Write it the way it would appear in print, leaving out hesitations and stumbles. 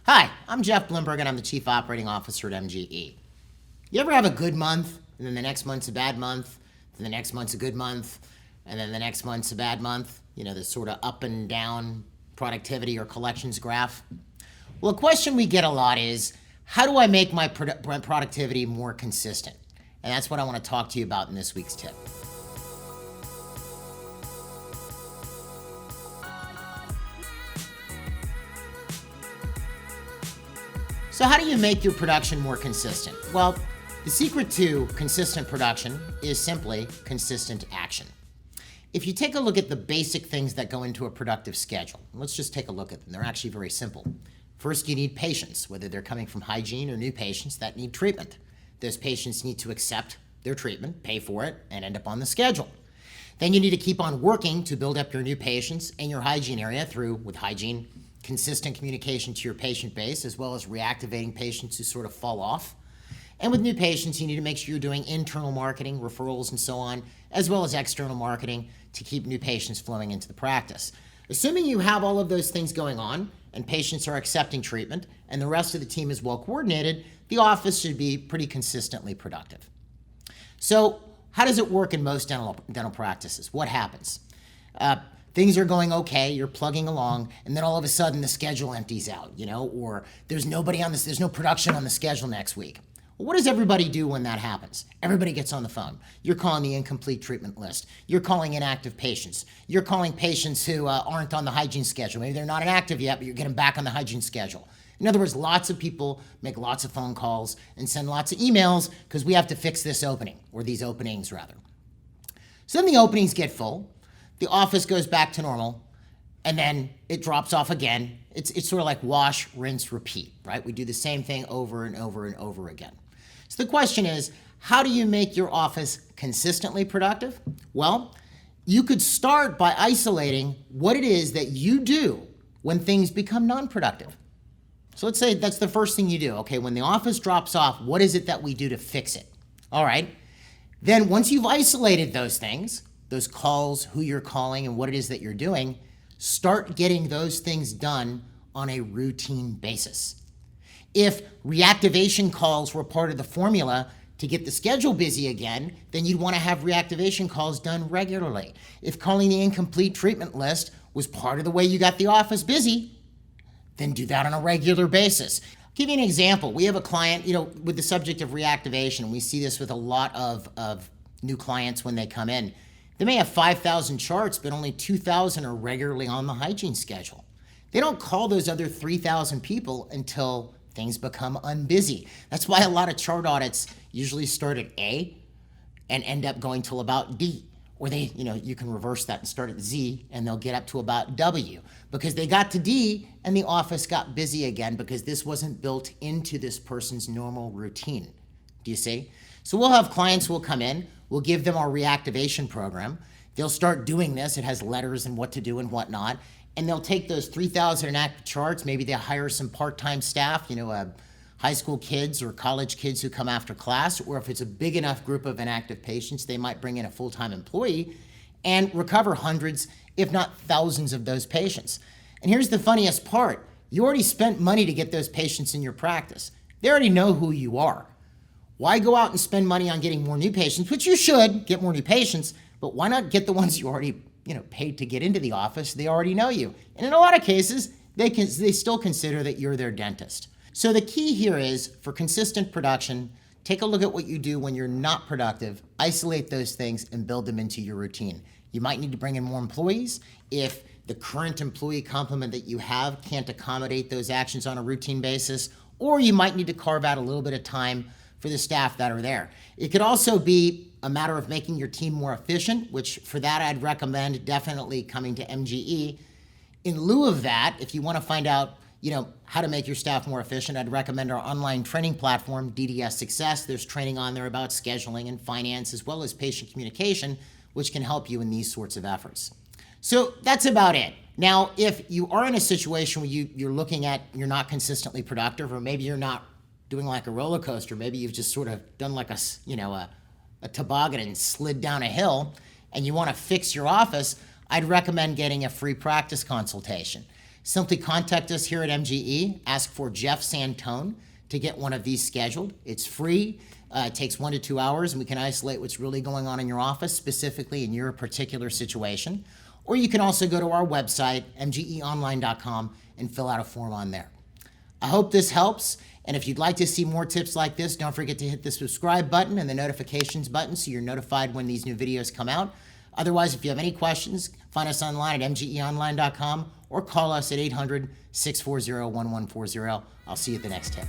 Hi, I'm Jeff Blumberg and I'm the Chief Operating Officer at MGE. You ever have a good month and then the next month's a bad month, then the next month's a good month, and then the next month's a bad month? You know, this sort of up and down productivity or collections graph. Well, a question we get a lot is, how do I make my productivity more consistent? And that's what I want to talk to you about in this week's tip. So how do you make your production more consistent? Well, the secret to consistent production is simply consistent action. If you take a look at the basic things that go into a productive schedule, let's just take a look at them. They're actually very simple. First, you need patients, whether they're coming from hygiene or new patients that need treatment. Those patients need to accept their treatment, pay for it, and end up on the schedule. Then you need to keep on working to build up your new patients in your hygiene area through, with hygiene, consistent communication to your patient base, as well as reactivating patients who sort of fall off. And with new patients, you need to make sure you're doing internal marketing, referrals, and so on, as well as external marketing to keep new patients flowing into the practice. Assuming you have all of those things going on and patients are accepting treatment and the rest of the team is well coordinated, the office should be pretty consistently productive. So how does it work in most dental practices? What happens? Things are going okay, you're plugging along, and then all of a sudden the schedule empties out, or there's no production on the schedule next week. Well, what does everybody do when that happens? Everybody gets on the phone. You're calling the incomplete treatment list. You're calling inactive patients. You're calling patients who aren't on the hygiene schedule. Maybe they're not inactive yet, but you're getting back on the hygiene schedule. In other words, lots of people make lots of phone calls and send lots of emails because we have to fix this opening, or these openings rather. So then the openings get full. The office goes back to normal, and then it drops off again. It's sort of like wash, rinse, repeat, right? We do the same thing over and over and over again. So the question is, how do you make your office consistently productive? Well, you could start by isolating what it is that you do when things become non-productive. So let's say that's the first thing you do. Okay, when the office drops off, what is it that we do to fix it? All right. Then once you've isolated those things, those calls, who you're calling, and what it is that you're doing, start getting those things done on a routine basis. If reactivation calls were part of the formula to get the schedule busy again, then you'd want to have reactivation calls done regularly. If calling the incomplete treatment list was part of the way you got the office busy, then do that on a regular basis. I'll give you an example. We have a client, with the subject of reactivation. We see this with a lot of new clients when they come in. They may have 5,000 charts, but only 2,000 are regularly on the hygiene schedule. They don't call those other 3,000 people until things become unbusy. That's why a lot of chart audits usually start at A and end up going till about D. Or you can reverse that and start at Z and they'll get up to about W because they got to D and the office got busy again because this wasn't built into this person's normal routine. Do you see? So we'll have clients who will come in, we'll give them our reactivation program. They'll start doing this. It has letters and what to do and whatnot. And they'll take those 3,000 inactive charts. Maybe they'll hire some part-time staff, high school kids or college kids who come after class. Or if it's a big enough group of inactive patients, they might bring in a full-time employee and recover hundreds, if not thousands of those patients. And here's the funniest part. You already spent money to get those patients in your practice. They already know who you are. Why go out and spend money on getting more new patients, which you should get more new patients, but why not get the ones you already paid to get into the office? They already know you. And in a lot of cases, they still consider that you're their dentist. So the key here is for consistent production, take a look at what you do when you're not productive, isolate those things and build them into your routine. You might need to bring in more employees if the current employee complement that you have can't accommodate those actions on a routine basis, or you might need to carve out a little bit of time for the staff that are there. It could also be a matter of making your team more efficient, which for that I'd recommend definitely coming to MGE. In lieu of that, if you want to find out how to make your staff more efficient, I'd recommend our online training platform, DDS Success. There's training on there about scheduling and finance as well as patient communication, which can help you in these sorts of efforts. So that's about it. Now, if you are in a situation where you're looking at you're not consistently productive, or maybe you're not doing like a roller coaster, maybe you've just sort of done like a toboggan and slid down a hill, and you want to fix your office, I'd recommend getting a free practice consultation. Simply contact us here at MGE, ask for Jeff Santone to get one of these scheduled. It's free. It takes 1 to 2 hours, and we can isolate what's really going on in your office, specifically in your particular situation. Or you can also go to our website, mgeonline.com, and fill out a form on there. I hope this helps, and if you'd like to see more tips like this, don't forget to hit the subscribe button and the notifications button so you're notified when these new videos come out. Otherwise, if you have any questions, find us online at mgeonline.com or call us at 800-640-1140. I'll see you at the next tip.